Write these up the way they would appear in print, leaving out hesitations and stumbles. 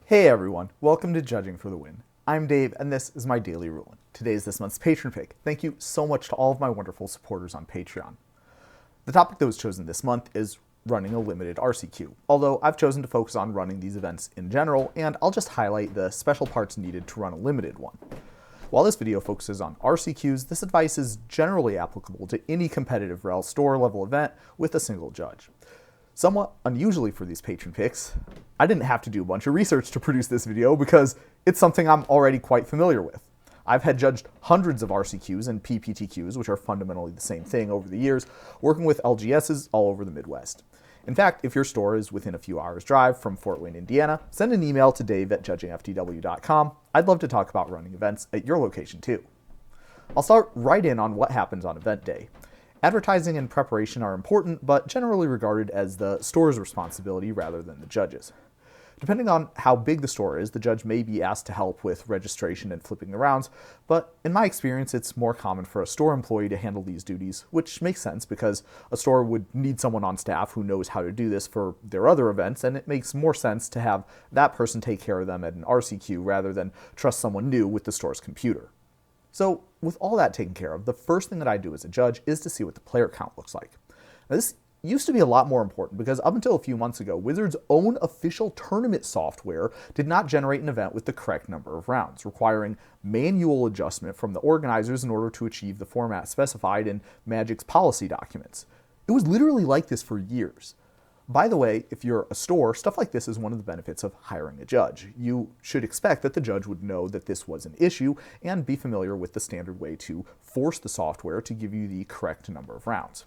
Hey everyone, welcome to Judging for the Win. I'm Dave, and this is my daily ruling. Today is this month's patron pick. Thank you so much to all of my wonderful supporters on Patreon. The topic that was chosen this month is running a limited RCQ, although I've chosen to focus on running these events in general, and I'll just highlight the special parts needed to run a limited one. While this video focuses on RCQs, this advice is generally applicable to any competitive REL store level event with a single judge. Somewhat unusually for these patron picks, I didn't have to do a bunch of research to produce this video because it's something I'm already quite familiar with. I've had judged hundreds of RCQs and PPTQs, which are fundamentally the same thing, over the years, working with LGSs all over the Midwest. In fact, if your store is within a few hours' drive from Fort Wayne, Indiana, send an email to dave@judgingftw.com. I'd love to talk about running events at your location too. I'll start right in on what happens on event day. Advertising and preparation are important, but generally regarded as the store's responsibility rather than the judge's. Depending on how big the store is, the judge may be asked to help with registration and flipping the rounds, but in my experience, it's more common for a store employee to handle these duties, which makes sense because a store would need someone on staff who knows how to do this for their other events, and it makes more sense to have that person take care of them at an RCQ rather than trust someone new with the store's computer. So with all that taken care of, the first thing that I do as a judge is to see what the player count looks like. Now, this used to be a lot more important because up until a few months ago, Wizards' own official tournament software did not generate an event with the correct number of rounds, requiring manual adjustment from the organizers in order to achieve the format specified in Magic's policy documents. It was literally like this for years. By the way, if you're a store, stuff like this is one of the benefits of hiring a judge. You should expect that the judge would know that this was an issue and be familiar with the standard way to force the software to give you the correct number of rounds.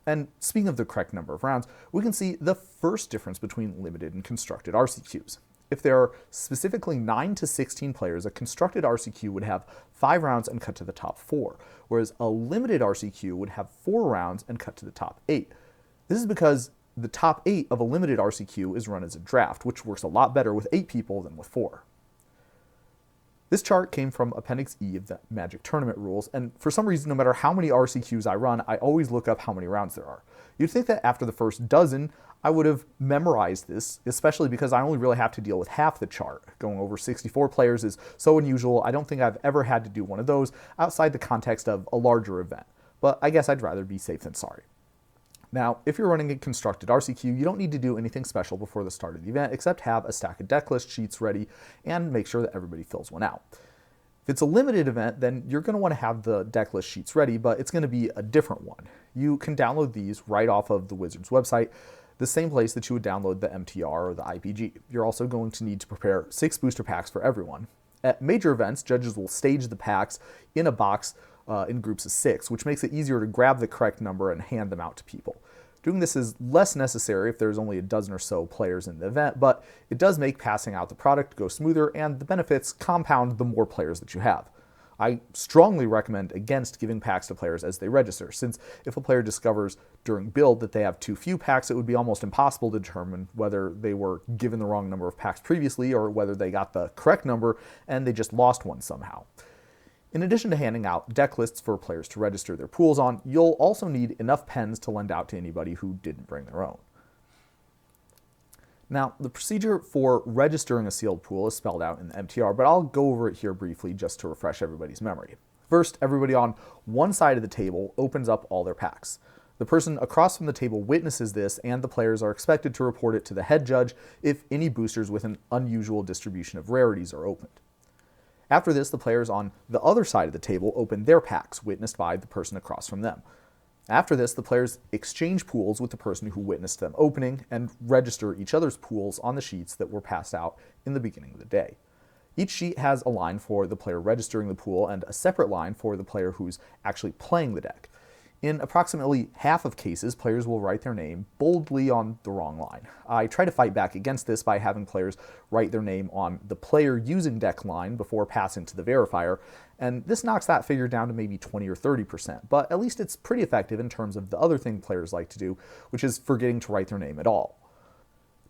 And speaking of the correct number of rounds, we can see the first difference between limited and constructed RCQs. If there are specifically 9 to 16 players, a constructed RCQ would have 5 rounds and cut to the top 4, whereas a limited RCQ would have 4 rounds and cut to the top 8. This is because the top 8 of a limited RCQ is run as a draft, which works a lot better with 8 people than with 4. This chart came from Appendix E of the Magic Tournament rules, and for some reason, no matter how many RCQs I run, I always look up how many rounds there are. You'd think that after the first dozen, I would have memorized this, especially because I only really have to deal with half the chart. Going over 64 players is so unusual, I don't think I've ever had to do one of those outside the context of a larger event. But I guess I'd rather be safe than sorry. Now, if you're running a constructed RCQ, you don't need to do anything special before the start of the event, except have a stack of deck list sheets ready and make sure that everybody fills one out. If it's a limited event, then you're going to want to have the deck list sheets ready, but it's going to be a different one. You can download these right off of the Wizards website, the same place that you would download the MTR or the IPG. You're also going to need to prepare 6 booster packs for everyone. At major events, judges will stage the packs in a box in groups of 6, which makes it easier to grab the correct number and hand them out to people. Doing this is less necessary if there's only a dozen or so players in the event, but it does make passing out the product go smoother, and the benefits compound the more players that you have. I strongly recommend against giving packs to players as they register, since if a player discovers during build that they have too few packs, it would be almost impossible to determine whether they were given the wrong number of packs previously or whether they got the correct number and they just lost one somehow. In addition to handing out deck lists for players to register their pools on, you'll also need enough pens to lend out to anybody who didn't bring their own. Now, the procedure for registering a sealed pool is spelled out in the MTR, but I'll go over it here briefly just to refresh everybody's memory. First, everybody on one side of the table opens up all their packs. The person across from the table witnesses this, and the players are expected to report it to the head judge if any boosters with an unusual distribution of rarities are opened. After this, the players on the other side of the table open their packs, witnessed by the person across from them. After this, the players exchange pools with the person who witnessed them opening and register each other's pools on the sheets that were passed out in the beginning of the day. Each sheet has a line for the player registering the pool and a separate line for the player who's actually playing the deck. In approximately half of cases, players will write their name boldly on the wrong line. I try to fight back against this by having players write their name on the player using deck line before passing to the verifier, and this knocks that figure down to maybe 20 or 30%, but at least it's pretty effective in terms of the other thing players like to do, which is forgetting to write their name at all.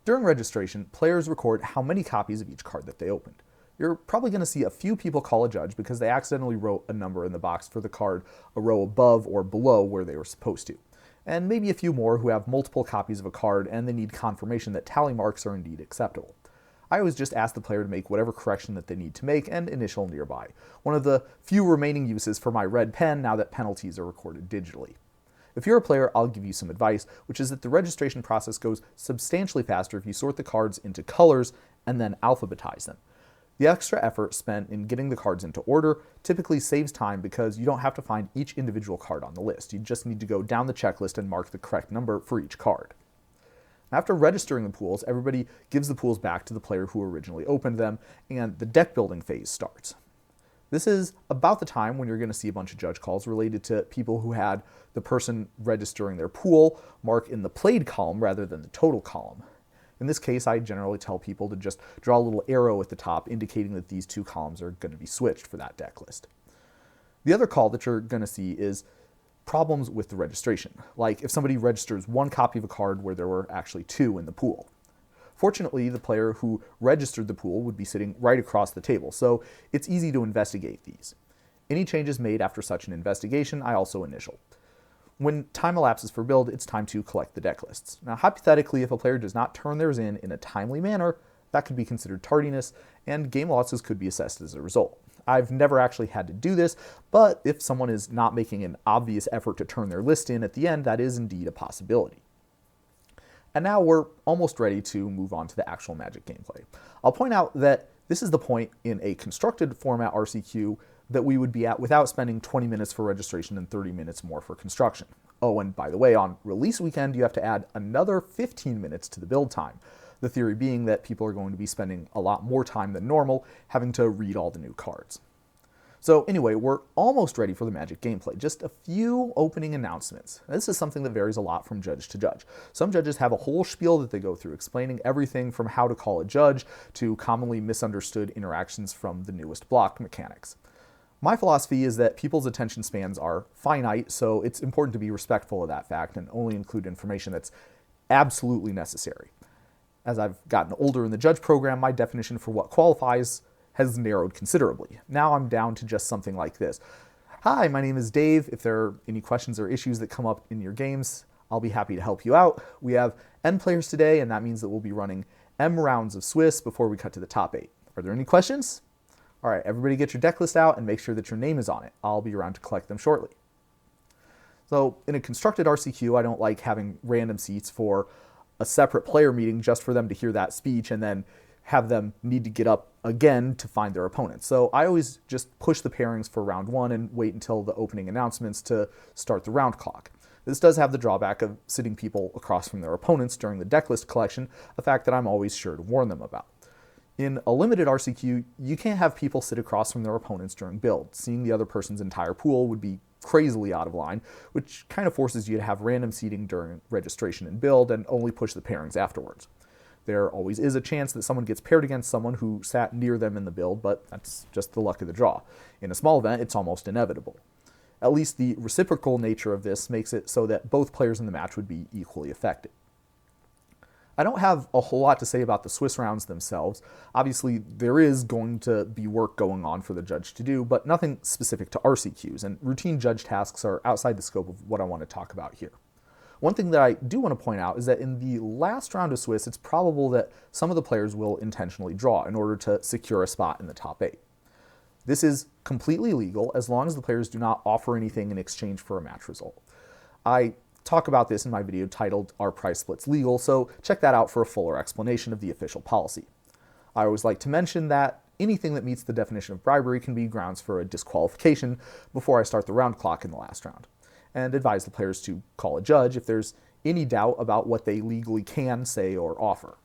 During registration, players record how many copies of each card that they opened. You're probably going to see a few people call a judge because they accidentally wrote a number in the box for the card a row above or below where they were supposed to. And maybe a few more who have multiple copies of a card and they need confirmation that tally marks are indeed acceptable. I always just ask the player to make whatever correction that they need to make and initial nearby. One of the few remaining uses for my red pen now that penalties are recorded digitally. If you're a player, I'll give you some advice, which is that the registration process goes substantially faster if you sort the cards into colors and then alphabetize them. The extra effort spent in getting the cards into order typically saves time because you don't have to find each individual card on the list. You just need to go down the checklist and mark the correct number for each card. After registering the pools, everybody gives the pools back to the player who originally opened them, and the deck building phase starts. This is about the time when you're going to see a bunch of judge calls related to people who had the person registering their pool mark in the played column rather than the total column. In this case, I generally tell people to just draw a little arrow at the top indicating that these two columns are going to be switched for that deck list. The other call that you're going to see is problems with the registration, like if somebody registers one copy of a card where there were actually two in the pool. Fortunately, the player who registered the pool would be sitting right across the table, so it's easy to investigate these. Any changes made after such an investigation, I also initial. When time elapses for build, it's time to collect the deck lists. Now, hypothetically, if a player does not turn theirs in a timely manner, that could be considered tardiness, and game losses could be assessed as a result. I've never actually had to do this, but if someone is not making an obvious effort to turn their list in at the end, that is indeed a possibility. And now we're almost ready to move on to the actual Magic gameplay. I'll point out that this is the point in a constructed format RCQ that we would be at without spending 20 minutes for registration and 30 minutes more for construction. Oh, and by the way, on release weekend, you have to add another 15 minutes to the build time. The theory being that people are going to be spending a lot more time than normal having to read all the new cards. So anyway, we're almost ready for the Magic gameplay. Just a few opening announcements. This is something that varies a lot from judge to judge. Some judges have a whole spiel that they go through, explaining everything from how to call a judge to commonly misunderstood interactions from the newest block mechanics. My philosophy is that people's attention spans are finite, so it's important to be respectful of that fact and only include information that's absolutely necessary. As I've gotten older in the judge program, my definition for what qualifies has narrowed considerably. Now I'm down to just something like this. Hi, my name is Dave. If there are any questions or issues that come up in your games, I'll be happy to help you out. We have N players today, and that means that we'll be running M rounds of Swiss before we cut to the top 8. Are there any questions? All right, everybody get your deck list out and make sure that your name is on it. I'll be around to collect them shortly. So in a constructed RCQ, I don't like having random seats for a separate player meeting just for them to hear that speech and then have them need to get up again to find their opponents. So I always just push the pairings for round 1 and wait until the opening announcements to start the round clock. This does have the drawback of sitting people across from their opponents during the deck list collection, a fact that I'm always sure to warn them about. In a limited RCQ, you can't have people sit across from their opponents during build. Seeing the other person's entire pool would be crazily out of line, which kind of forces you to have random seating during registration and build and only push the pairings afterwards. There always is a chance that someone gets paired against someone who sat near them in the build, but that's just the luck of the draw. In a small event, it's almost inevitable. At least the reciprocal nature of this makes it so that both players in the match would be equally affected. I don't have a whole lot to say about the Swiss rounds themselves. Obviously, there is going to be work going on for the judge to do, but nothing specific to RCQs, and routine judge tasks are outside the scope of what I want to talk about here. One thing that I do want to point out is that in the last round of Swiss, it's probable that some of the players will intentionally draw in order to secure a spot in the top 8. This is completely legal as long as the players do not offer anything in exchange for a match result. I talk about this in my video titled Are Price Splits Legal, so check that out for a fuller explanation of the official policy. I always like to mention that anything that meets the definition of bribery can be grounds for a disqualification before I start the round clock in the last round, and advise the players to call a judge if there's any doubt about what they legally can say or offer.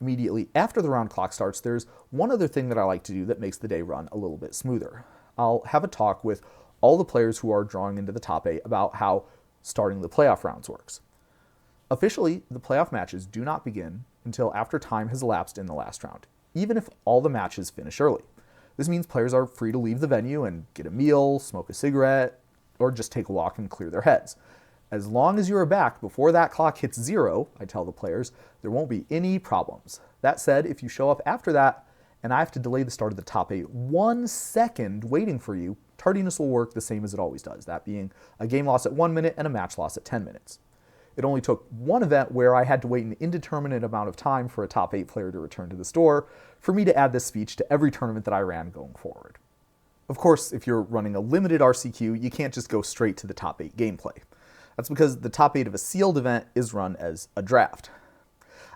Immediately after the round clock starts, there's one other thing that I like to do that makes the day run a little bit smoother. I'll have a talk with all the players who are drawing into the top 8 about how starting the playoff rounds works. Officially, the playoff matches do not begin until after time has elapsed in the last round, even if all the matches finish early. This means players are free to leave the venue and get a meal, smoke a cigarette, or just take a walk and clear their heads. As long as you are back before that clock hits 0, I tell the players, there won't be any problems. That said, if you show up after that and I have to delay the start of the top 8 1 second waiting for you, tardiness will work the same as it always does, that being a game loss at 1 minute and a match loss at 10 minutes. It only took one event where I had to wait an indeterminate amount of time for a top 8 player to return to the store for me to add this speech to every tournament that I ran going forward. Of course, if you're running a limited RCQ, you can't just go straight to the top 8 gameplay. That's because the top 8 of a sealed event is run as a draft.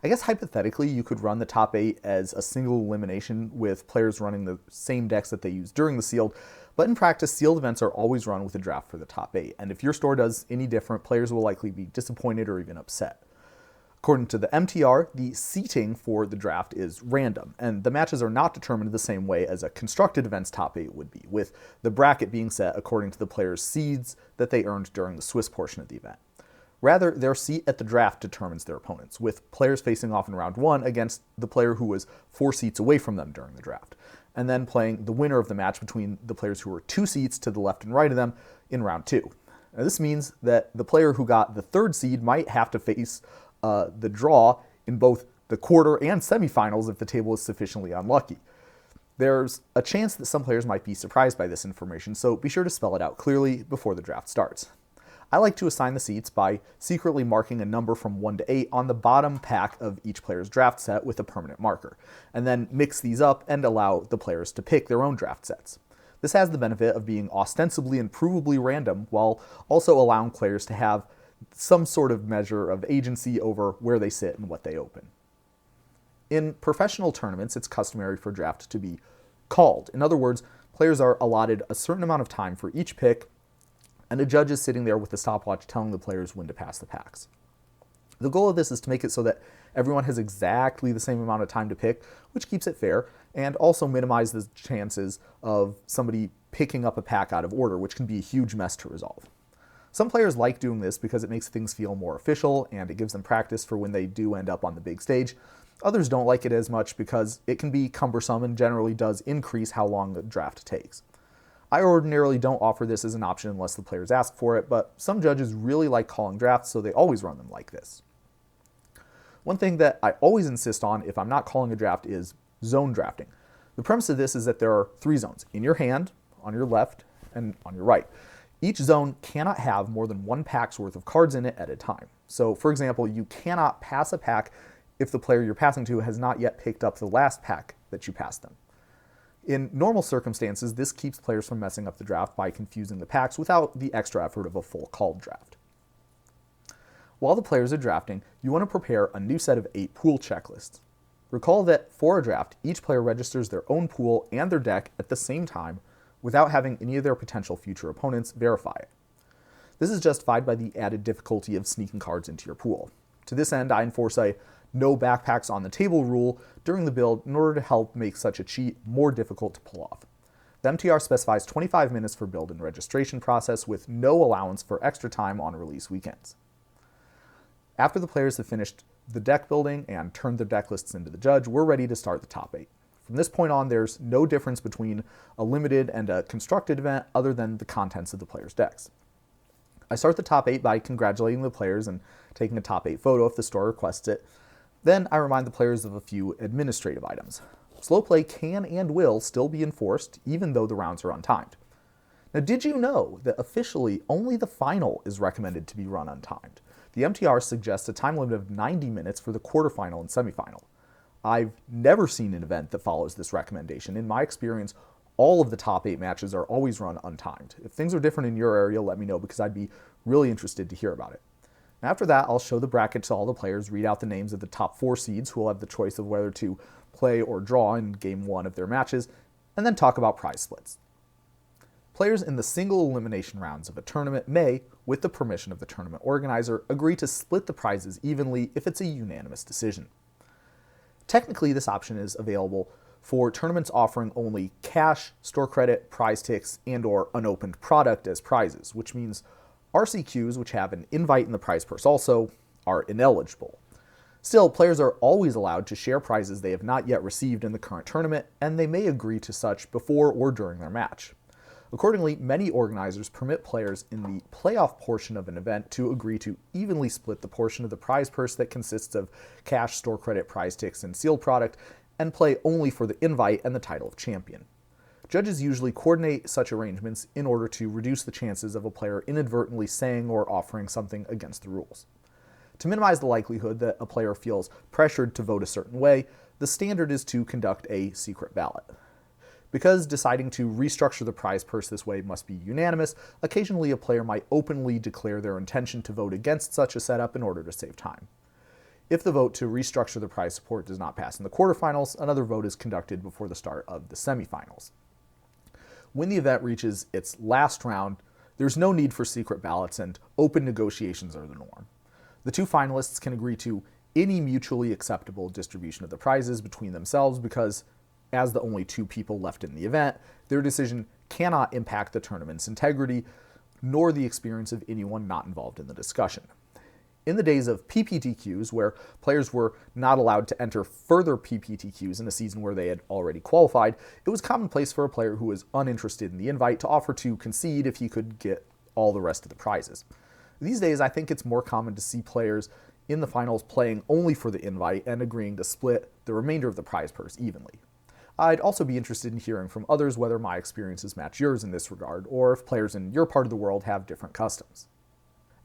I guess hypothetically, you could run the top 8 as a single elimination with players running the same decks that they used during the sealed, but in practice, sealed events are always run with a draft for the top 8, and if your store does any different, players will likely be disappointed or even upset. According to the MTR, the seating for the draft is random, and the matches are not determined the same way as a constructed event's top 8 would be, with the bracket being set according to the players' seeds that they earned during the Swiss portion of the event. Rather, their seat at the draft determines their opponents, with players facing off in round 1 against the player who was 4 seats away from them during the draft, and then playing the winner of the match between the players who were 2 seats to the left and right of them in round 2. Now, this means that the player who got the 3rd seed might have to face the draw in both the quarter and semifinals if the table is sufficiently unlucky. There's a chance that some players might be surprised by this information, so be sure to spell it out clearly before the draft starts. I like to assign the seats by secretly marking a number from 1 to 8 on the bottom pack of each player's draft set with a permanent marker, and then mix these up and allow the players to pick their own draft sets. This has the benefit of being ostensibly and provably random, while also allowing players to have some sort of measure of agency over where they sit and what they open. In professional tournaments, it's customary for draft to be called. In other words, players are allotted a certain amount of time for each pick, and a judge is sitting there with a stopwatch telling the players when to pass the packs. The goal of this is to make it so that everyone has exactly the same amount of time to pick, which keeps it fair, and also minimize the chances of somebody picking up a pack out of order, which can be a huge mess to resolve. Some players like doing this because it makes things feel more official and it gives them practice for when they do end up on the big stage. Others don't like it as much because it can be cumbersome and generally does increase how long the draft takes. I ordinarily don't offer this as an option unless the players ask for it, but some judges really like calling drafts, so they always run them like this. One thing that I always insist on if I'm not calling a draft is zone drafting. The premise of this is that there are 3 zones: in your hand, on your left, and on your right. Each zone cannot have more than 1 pack's worth of cards in it at a time. So, for example, you cannot pass a pack if the player you're passing to has not yet picked up the last pack that you passed them. In normal circumstances, this keeps players from messing up the draft by confusing the packs without the extra effort of a full called draft. While the players are drafting, you want to prepare a new set of 8 pool checklists. Recall that for a draft, each player registers their own pool and their deck at the same time without having any of their potential future opponents verify it. This is justified by the added difficulty of sneaking cards into your pool. To this end, I enforce a no backpacks on the table rule during the build in order to help make such a cheat more difficult to pull off. The MTR specifies 25 minutes for build and registration process with no allowance for extra time on release weekends. After the players have finished the deck building and turned their deck lists into the judge, we're ready to start the top 8. From this point on, there's no difference between a limited and a constructed event other than the contents of the players' decks. I start the top 8 by congratulating the players and taking a top 8 photo if the store requests it. Then I remind the players of a few administrative items. Slow play can and will still be enforced even though the rounds are untimed. Now, did you know that officially only the final is recommended to be run untimed? The MTR suggests a time limit of 90 minutes for the quarterfinal and semifinal. I've never seen an event that follows this recommendation. In my experience, all of the top 8 matches are always run untimed. If things are different in your area, let me know because I'd be really interested to hear about it. After that, I'll show the bracket to all the players, read out the names of the top 4 seeds who will have the choice of whether to play or draw in game 1 of their matches, and then talk about prize splits. Players in the single elimination rounds of a tournament may, with the permission of the tournament organizer, agree to split the prizes evenly if it's a unanimous decision. Technically, this option is available for tournaments offering only cash, store credit, prize ticks, and/or unopened product as prizes, which means RCQs, which have an invite in the prize purse also, are ineligible. Still, players are always allowed to share prizes they have not yet received in the current tournament, and they may agree to such before or during their match. Accordingly, many organizers permit players in the playoff portion of an event to agree to evenly split the portion of the prize purse that consists of cash, store credit, prize ticks, and sealed product, and play only for the invite and the title of champion. Judges usually coordinate such arrangements in order to reduce the chances of a player inadvertently saying or offering something against the rules. To minimize the likelihood that a player feels pressured to vote a certain way, the standard is to conduct a secret ballot. Because deciding to restructure the prize purse this way must be unanimous, occasionally a player might openly declare their intention to vote against such a setup in order to save time. If the vote to restructure the prize support does not pass in the quarterfinals, another vote is conducted before the start of the semifinals. When the event reaches its last round, there's no need for secret ballots and open negotiations are the norm. The two finalists can agree to any mutually acceptable distribution of the prizes between themselves because, as the only two people left in the event, their decision cannot impact the tournament's integrity, nor the experience of anyone not involved in the discussion. In the days of PPTQs, where players were not allowed to enter further PPTQs in a season where they had already qualified, it was commonplace for a player who was uninterested in the invite to offer to concede if he could get all the rest of the prizes. These days, I think it's more common to see players in the finals playing only for the invite and agreeing to split the remainder of the prize purse evenly. I'd also be interested in hearing from others whether my experiences match yours in this regard, or if players in your part of the world have different customs.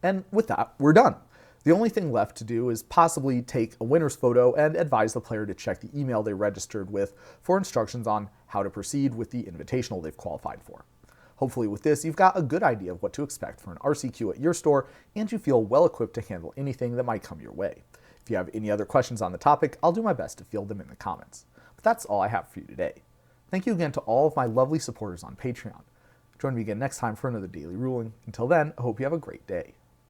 And with that, we're done. The only thing left to do is possibly take a winner's photo and advise the player to check the email they registered with for instructions on how to proceed with the invitational they've qualified for. Hopefully with this, you've got a good idea of what to expect for an RCQ at your store, and you feel well equipped to handle anything that might come your way. If you have any other questions on the topic, I'll do my best to field them in the comments. But that's all I have for you today. Thank you again to all of my lovely supporters on Patreon. Join me again next time for another Daily Ruling. Until then, I hope you have a great day.